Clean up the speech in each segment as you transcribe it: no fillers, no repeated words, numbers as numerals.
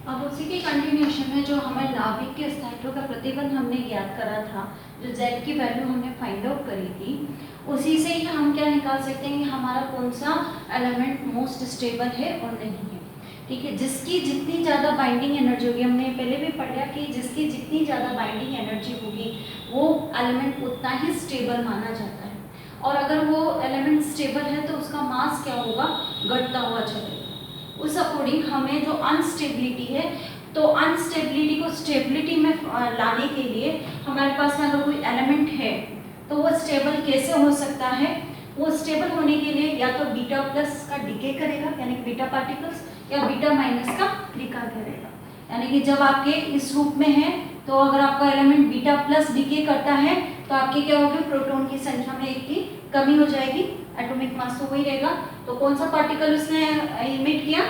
अब उसी के कंटिन्यूशन में जो हमें नाभिक के स्थायित्व का प्रतिबंध हमने ज्ञात करा था, जो z की वैल्यू हमने फाइंड आउट करी थी, उसी से ही हम क्या निकाल सकते हैं कि हमारा कौन सा एलिमेंट मोस्ट स्टेबल है और नहीं है। ठीक है, जिसकी जितनी ज़्यादा बाइंडिंग एनर्जी होगी, हमने पहले भी पढ़ा कि जिसकी जितनी ज़्यादा बाइंडिंग एनर्जी होगी वो एलिमेंट उतना ही स्टेबल माना जाता है, और अगर वो एलिमेंट स्टेबल है तो उसका मास क्या होगा, घटता हुआ चलेगा। उस अकॉर्डिंग हमें जो अनस्टेबिलिटी है, तो अनस्टेबिलिटी को स्टेबिलिटी में लाने के लिए हमारे पास में अगर कोई एलिमेंट है तो वो स्टेबल कैसे हो सकता है, वो स्टेबल होने के लिए या तो बीटा प्लस का डिके करेगा, यानी बीटा पार्टिकल्स, या बीटा माइनस का डिका करेगा। यानी कि जब आपके इस रूप में है तो अगर आपका एलिमेंट बीटा प्लस डिके करता है तो आपके क्या होगी, प्रोटॉन की संख्या में एक की कमी हो जाएगी, एटॉमिक मास तो वही रहेगा। तो कौन सा पार्टिकल उसने इमिट किया,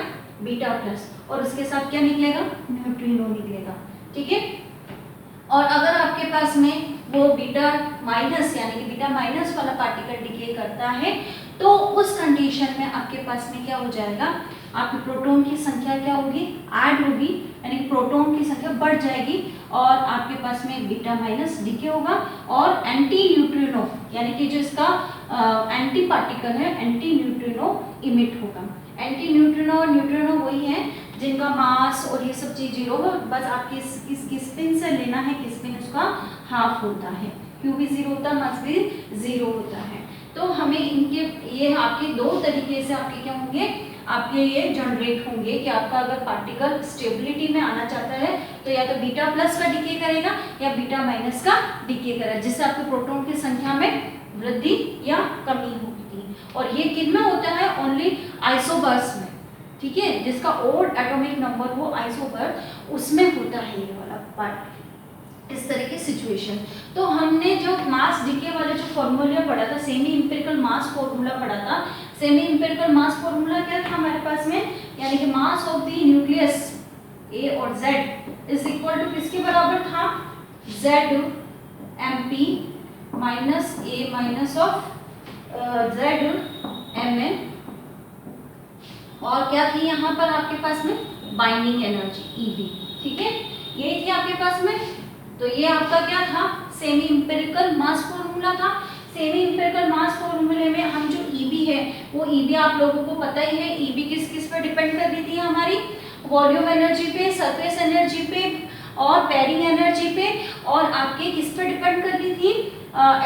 बीटा प्लस, और उसके साथ क्या निकलेगा, न्यूट्रिनो निकलेगा। ठीक है, और अगर आपके पास में वो बीटा माइनस यानी कि बीटा माइनस वाला पार्टिकल डिके करता है तो उस कंडीशन में आपके पास में क्या हो जाएगा, आपकी प्रोटॉन की संख्या क्या होगी, ऐड होगी, यानी कि प्रोटॉन की संख्या बढ़ जाएगी और आपके पास में बीटा माइनस डिके होगा और एंटी न्यूट्रिनो यानी कि जो इसका एंटी पार्टिकल है, एंटी न्यूट्रिनो इमिट होगा। एंटी न्यूट्रिनो और न्यूट्रिनो वही है जिनका मास और ये सब चीज जीरो हो, बस आपकी इसकी स्पिन से लेना है कि स्पिन उसका हाफ होता है, क्यू भी जीरो होता है, मास भी जीरो होता है। तो हमें इनके ये आपके दो तरीके से आपके क्या होंगे, आपके ये जनरेट होंगे कि आपका अगर पार्टिकल स्टेबिलिटी में आना चाहता है तो या तो बीटा प्लस का डिके करेगा या बीटा माइनस का डिके करेगा, जिससे आपके प्रोटॉन की संख्या में वृद्धि या कमी होगी। और ये किन में होता है, ओनली आइसोबर्स में। ठीक है, जिसका ओड एटॉमिक नंबर हो आइसोबर, उसमें होता है ये वाला पार्ट, इस तरह की सिचुएशन। तो हमने जो मास डिके वाले जो फॉर्मूला पढ़ा था, सेमी इंपिरिकल मास फॉर्मूला पढ़ा था। सेमी इंपिरिकल मास फॉर्मूला क्या था हमारे पास में, यानी कि mass of the nucleus A और जेड इज इक्वल टू किसके बराबर था, Z M P minus A minus of Z M N, और क्या थी यहाँ पर आपके पास में बाइंडिंग एनर्जी ईबी। ठीक है, ये थी आपके पास में। तो ये आपका क्या था, सेमी इंपिरिकल मास फॉर्मूला था। सेमी इंपिरिकल मास फॉर्मूले में हम जो ईबी है वो ईबी आप लोगों को पता ही है, ईबी किस किस पर डिपेंड कर रही थी, हमारी वॉल्यूम एनर्जी पे, सरफेस एनर्जी पे और पैरिंग एनर्जी पे, और आपके किस पर डिपेंड कर रही थी,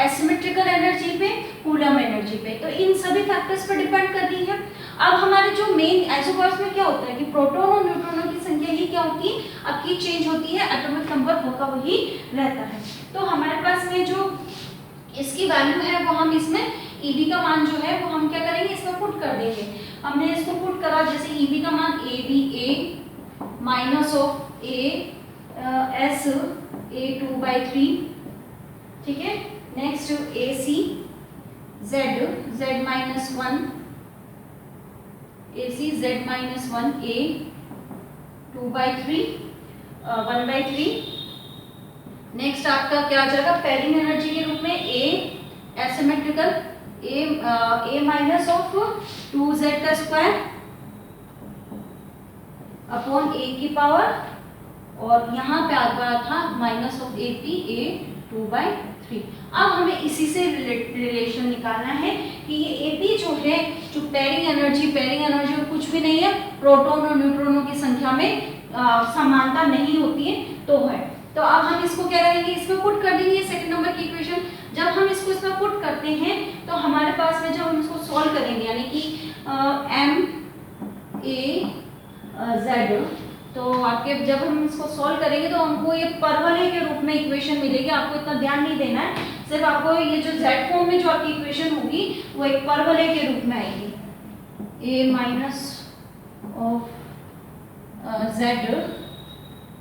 एसिमेट्रिकल एनर्जी पे, कूलम एनर्जी पे। तो इन सभी फैक्टर्स पर डिपेंड कर रही है। अब हमारे जो मेन आइसोबर्स में क्या होता है कि प्रोटॉन और न्यूट्रॉनों की संख्या ही क्या होती है, आपकी चेंज होती है, एटॉमिक नंबर होगा वही रहता है। तो हमारे पास में जो इसकी वैल्यू है वो हम इसमें ईबी का मान जो है वो हम क्या करेंगे, इसमें पुट कर देंगे। हमने इसको पुट करा, जैसे ईबी का मान A B A minus of A S A 2/3। ठीक है, next A C Z Z minus 1 A C Z minus 1 A 2/3 1/3। Next आपका क्या आ जाएगा, पैरिंग एनर्जी के रूप में A asymmetrical A minus of 2z का स्क्वायर अपॉन ए की पावर, और यहाँ पे आ गया था minus of A P A 2/3। अब हमें इसी से रिलेशन निकालना है कि ये ए पी जो है, जो पैरिंग एनर्जी कुछ भी नहीं है, प्रोटॉन और न्यूट्रॉनों की संख्या में समानता नहीं होती है तो है। तो अब हम इसको क्या करेंगे, इसमें पुट कर देंगे सेकंड नंबर की इक्वेशन। जब हम इसको इसमें पुट करते हैं तो हमारे पास में जब हम इसको सॉल्व करेंगे, यानी कि एम ए जेड, तो आपके जब हम इसको सॉल्व करेंगे तो हमको ये परवलय के रूप में इक्वेशन मिलेगी। आपको इतना ध्यान नहीं देना है, सिर्फ आपको ये जो जेड फॉर्म में जो आपकी इक्वेशन होगी वो एक परवलय के रूप में आएगी, A minus of Z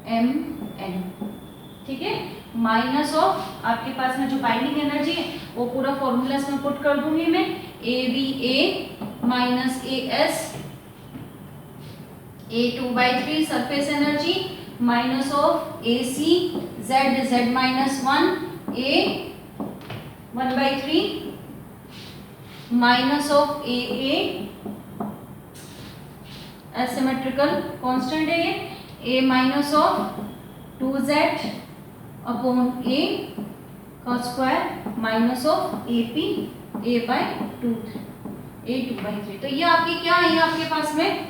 M N. ठीक है, माइनस ऑफ आपके पास में जो बाइंडिंग एनर्जी है वो पूरा फॉर्मूला इसमें पुट कर दूंगी मैं, A B A minus A S A 2/3 surface energy minus of A C Z Z minus 1 A 1/3 minus of A asymmetrical constant है ये, a minus of 2z upon a का square minus of AP a by 2 a 2/3। तो ये आपकी क्या है, ये आपके पास में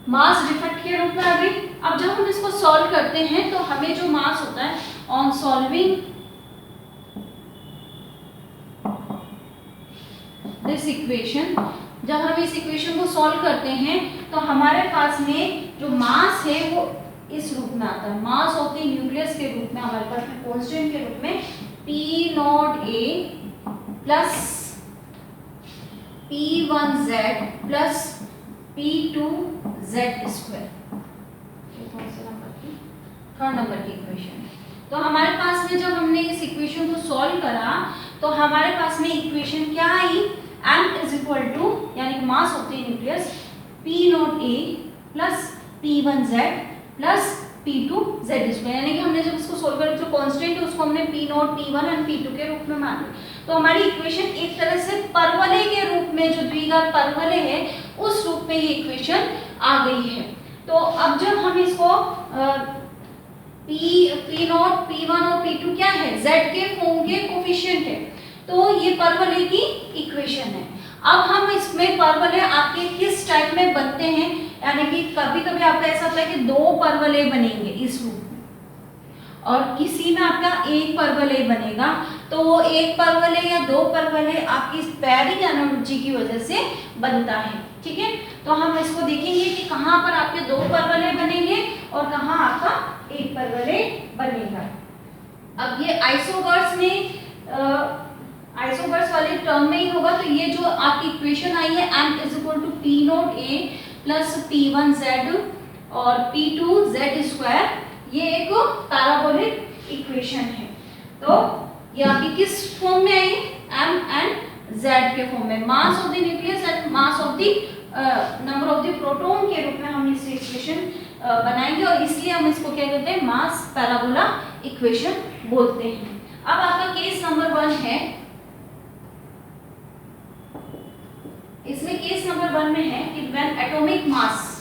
मास डिफेक्ट के रूप में आ गई। अब जब हम इसको सॉल्व करते हैं तो हमें जो मास होता है ऑन सॉल्विंग दिस इक्वेशन, जब हम इस इक्वेशन को सॉल्व करते हैं तो हमारे पास में जो मास है वो इस रूप में आता है, मास ऑफ द न्यूक्लियस के रूप में हमारे पास में कांस्टेंट के रूप में P0a plus P1z plus P2z square. कौन से नंबर की, थर्ड नंबर की इक्वेशन है। तो हमारे पास में जब हमने इस इक्वेशन को सॉल्व करा तो हमारे पास में इक्वेशन क्या आई, m इज इक्वल टू यानी मास of the nucleus P0a plus P1z plus P2z square, यानी कि हमने जब इसको सोल्व कर जो कांस्टेंट है उसको हमने P0, P1 एंड P2 के रूप में माना। तो हमारी इक्वेशन एक तरह से परवलय के रूप में, जो द्विघात परवलय है उस रूप में ये इक्वेशन आ गई है। तो अब जब हम इसको P0, P1 और P2 क्या है, z के फॉर्म के कोफिशिएंट है, तो ये परवलय की इक्वेशन है। अब हम इसमें परवलय आपके किस टाइप में बनते हैं, यानी कि कभी कभी आपका ऐसा होता है कि दो परवलय बनेंगे इस रूप में और किसी में आपका एक परवलय बनेगा, तो वो एक परवलय या दो परवलय आपकी पैरिंग एनर्जी की वजह से बनता है। ठीक है, तो हम इसको देखेंगे कि कहाँ पर आपके दो परवलय बनेंगे और कहाँ आपका एक परवलय बनेगा। अब ये आइसोबर्स में आइसोबर्स वाले टर्म में ही होगा, तो ये जो आपकी इक्वेशन आई है m is equal to P0a plus P1z और P2z स्क्वायर, ये एक पैराबोलिक इक्वेशन है। तो ये आपकी किस फॉर्म में आई है, m एंड z के फॉर्म में, मास of the nucleus and mass of the number of the proton के रूप में हम इस इक्वेशन बनाएंगे और इसलिए हम इसको क्या कहते हैं, मास पैराबोला इक्वेशन बोलते हैं। अब आपका केस नंबर 1 है, इसमें केस नंबर 1 में है कि when atomic mass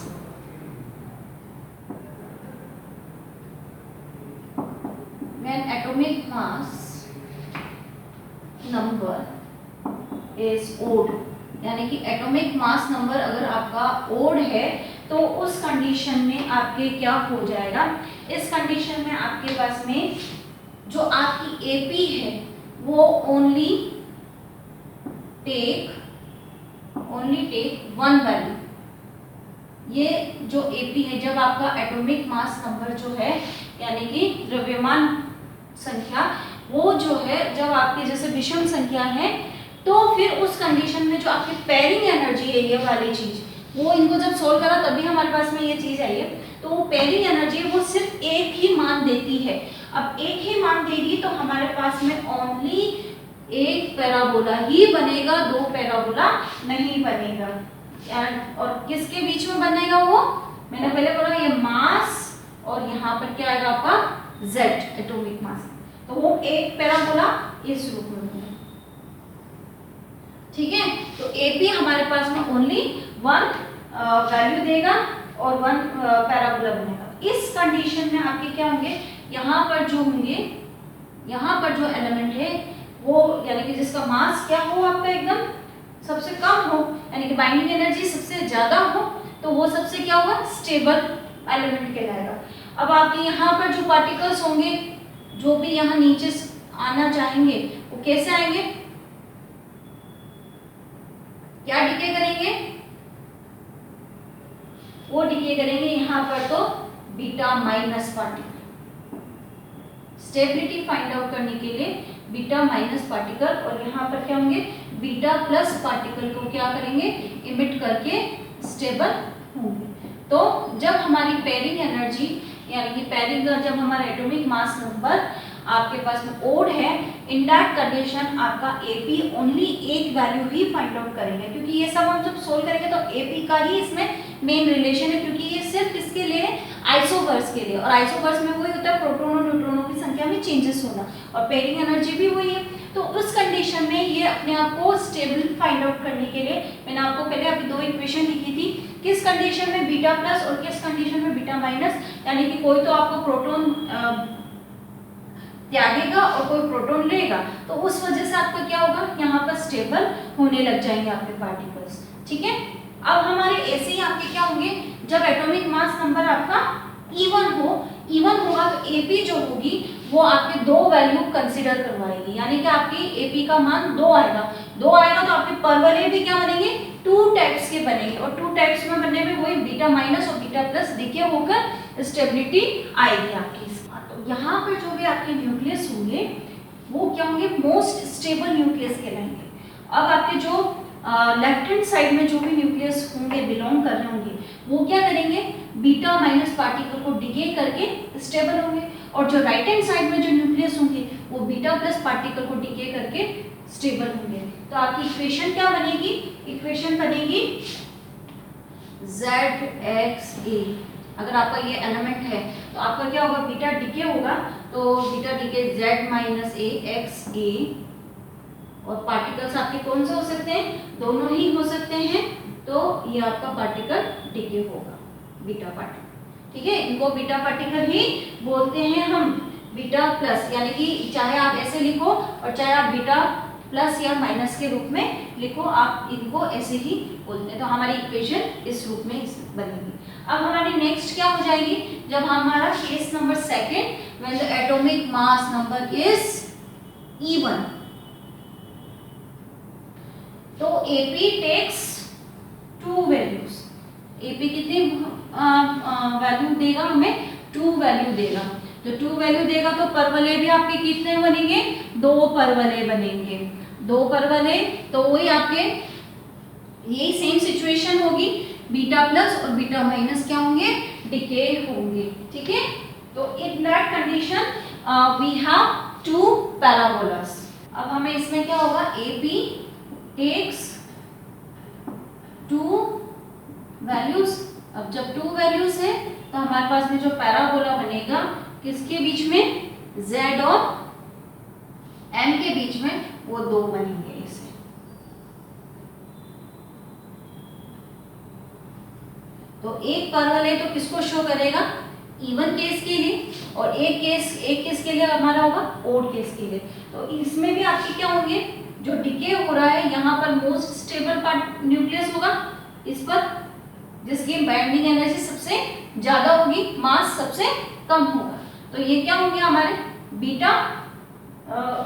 number is odd, यानी कि एटॉमिक मास नंबर अगर आपका ओड है तो उस कंडीशन में आपके क्या हो जाएगा, इस कंडीशन में आपके पास में जो आपकी एपी है वो ओनली टेक वन वैल्यू। ये जो एपी है, जब आपका एटॉमिक मास नंबर जो है यानी कि द्रव्यमान संख्या वो जो है जब आपकी जैसे विषम संख्या है, तो फिर उस कंडीशन में जो आपकी पेयरिंग एनर्जी है ये वाली चीज, वो इनको जब सोल्व करा तभी हमारे पास में ये चीज आई है। तो वो पेयरिंग एनर्जी वो सिर्फ एक ही मान देती है। अब एक ही मान देगी तो हमारे पास में ओनली एक पैराबोला ही बनेगा, दो पैराबोला नहीं बनेगा। और किसके बीच में बनेगा वो, मैंने पहले बोला ये मास और यहाँ पर क्या आएगा आपका z एटॉमिक मास, तो वो एक पैराबोला इस रूप में बनेगा। ठीक है, तो एपी हमारे पास में ओनली वन वैल्यू देगा और वन पैराबोला बनेगा। इस कंडीशन में आपके क्या होंगे, यहाँ पर जो होंगे, यहाँ पर जो एलिमेंट है वो यानी कि जिसका मास क्या हो आपका एकदम सबसे कम हो, यानी कि बाइंडिंग एनर्जी सबसे ज्यादा हो, तो वो सबसे क्या होगा, स्टेबल एलिमेंट कहलाएगा। अब आपके यहाँ पर जो पार्टिकल्स होंगे जो भी यहाँ नीचे आना चाहेंगे वो कैसे आएंगे, क्या डिके करेंगे, वो डिके करेंगे यहाँ पर तो beta minus particle. Stability find out करने के लिए बीटा माइनस पार्टिकल और यहाँ पर क्या होंगे बीटा प्लस पार्टिकल को क्या करेंगे, इमिट करके स्टेबल होंगे। तो जब हमारी पेयरिंग एनर्जी यानी कि पेयरिंग जब हमारा एटॉमिक मास नंबर आपके पास में ओड है, इन दैट कंडीशन आपका एपी ओनली एक वैल्यू ही फाइंड आउट करेंगे, क्योंकि ये सब हम जब सोल्व करेंगे तो एपी का ही इसमें मेन रिलेशन है, क्योंकि ये सिर्फ किसके लिए, आइसोबर्स के लिए, और आइसोबर्स में वही होता है प्रोटॉन और न्यूट्रॉनों की संख्या में चेंजेस होना, और पेयरिंग एनर्जी भी वही है। तो उस कंडीशन में ये अपने आप को स्टेबल फाइंड आउट करने के लिए मैंने आपको पहले अभी दो इक्वेशन लिखी थी, किस कंडीशन में बीटा प्लस और किस कंडीशन में बीटा माइनस, यानी कि कोई तो आपको प्रोटॉन त्यागेगा और कोई प्रोटॉन लेगा, तो उस वजह से आपका क्या होगा, यहाँ पर स्टेबल होने लग जाएंगे आपके पार्टिकल्स। ठीक है, अब हमारे ऐसे ही आपके क्या होंगे, जब एटॉमिक मास नंबर आपका इवन होगा तो एपी जो होगी वो आपके दो वैल्यू कंसीडर करवाएगी, यानी कि आपकी एपी का मान 2 आएगा तो आपके परवलय भी क्या बनेंगे, 2 टाइप्स के बनेंगे, और 2 टाइप्स में बनने में वही बीटा माइनस और बीटा प्लस डिके होकर स्टेबिलिटी आएगी आपकी। तो यहाँ पर जो भी आपके न्यूक्लियस होंगे वो क्या होंगे, मोस्ट स्टेबल न्यूक्लियस कहलाएंगे। अब आपके जो लेफ्ट हैंड साइड में जो भी न्यूक्लियस होंगे बिलोंग कर रहे होंगे वो क्या करेंगे, बीटा माइनस पार्टिकल को डिके करके स्टेबल होंगे, और जो राइट हैंड साइड में जो न्यूक्लियस होंगे वो बीटा प्लस पार्टिकल को डिके करके स्टेबल होंगे। तो आपकी इक्वेशन क्या बनेगी, इक्वेशन बनेगी ZXA। अगर आपका ये एलिमेंट है तो आपका क्या होगा, बीटा डिके होगा, तो beta decay Z minus A XA, और पार्टिकल्स आपके कौन से हो सकते हैं, दोनों ही हो सकते हैं, तो ये आपका पार्टिकल डिके होगा, बीटा पार्टिकल। ठीक है, इनको बीटा पार्टिकल ही बोलते हैं हम, बीटा प्लस, यानी कि चाहे आप ऐसे लिखो और चाहे आप बीटा प्लस या माइनस के रूप में लिखो, आप इनको ऐसे ही बोलते हैं। तो हमारी इक्वेशन इस रूप में बनेगी। अब हमारी नेक्स्ट क्या हो जाएगी, जब हमारा case number second, when the atomic mass number is even, तो एपी टेक्स 2 वैल्यूज, एपी कितनी वैल्यू देगा हमें, 2 वैल्यू देगा, तो 2 वैल्यू देगा तो परवलय भी आपके कितने बनेंगे, 2 परवलय बनेंगे, 2 परवलय, तो वही आपके यही सेम सिचुएशन होगी, बीटा प्लस और बीटा माइनस क्या होंगे, डिके होंगे। ठीक है, तो in that condition we have 2 parabolas. अब हमें इसमें क्या होगा, एपी टेक्स 2 वैल्यूज। अब जब 2 वैल्यूज है तो हमारे पास में जो पैराबोला बनेगा किसके बीच में, Z और M के बीच में, वो 2 बनेंगे इसे। तो एक परवलय तो किसको शो करेगा, इवन केस के लिए, और एक केस के लिए हमारा होगा ओड केस के लिए। तो इसमें भी आपके क्या होंगे, जो डिके हो रहा है यहाँ पर मोस्ट स्टेबल पार्ट न्यूक्लियस होगा, इस पर जिसकी बाइंडिंग एनर्जी सबसे ज्यादा होगी, मास सबसे कम होगा, तो ये क्या होंगे हमारे बीटा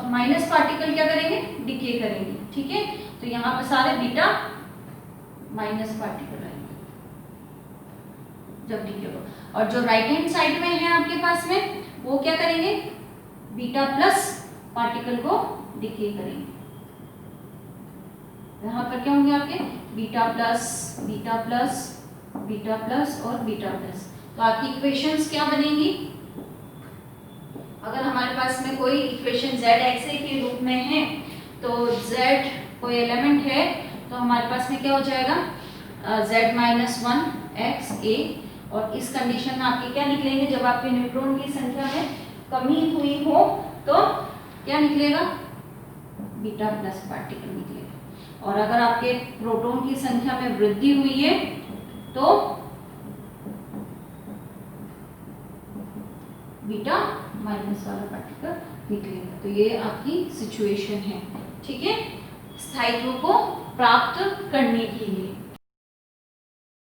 माइनस पार्टिकल क्या करेंगे, डिके करेंगे। ठीक है, तो यहाँ पर सारे बीटा माइनस पार्टिकल आएंगे जब डिके होगा, और जो राइट हैंड साइड में है आपके पास में वो क्या करेंगे, बीटा प्लस पार्टिकल को डिके करेंगे। यहाँ पर क्या होंगे आपके beta plus, beta plus, beta plus और बीटा प्लस। तो आपकी इक्वेशंस क्या बनेंगी, अगर हमारे पास में कोई इक्वेशन ZXA के रूप में है, तो Z कोई एलिमेंट है तो हमारे पास में क्या हो जाएगा, Z माइनस 1 XA, और इस कंडीशन में आपके क्या निकलेंगे, जब आपके न्यूट्रॉन की संख्या में कमी हुई हो तो क्या निकलेगा, बीटा प्लस पार्टिकल निकलेगा, और अगर आपके प्रोटॉन की संख्या में वृद्धि हुई है तो बीटा माइनस वाला पार्टिकल निकलेगा। तो ये आपकी सिचुएशन है। ठीक है, स्थायित्व को प्राप्त करने के लिए।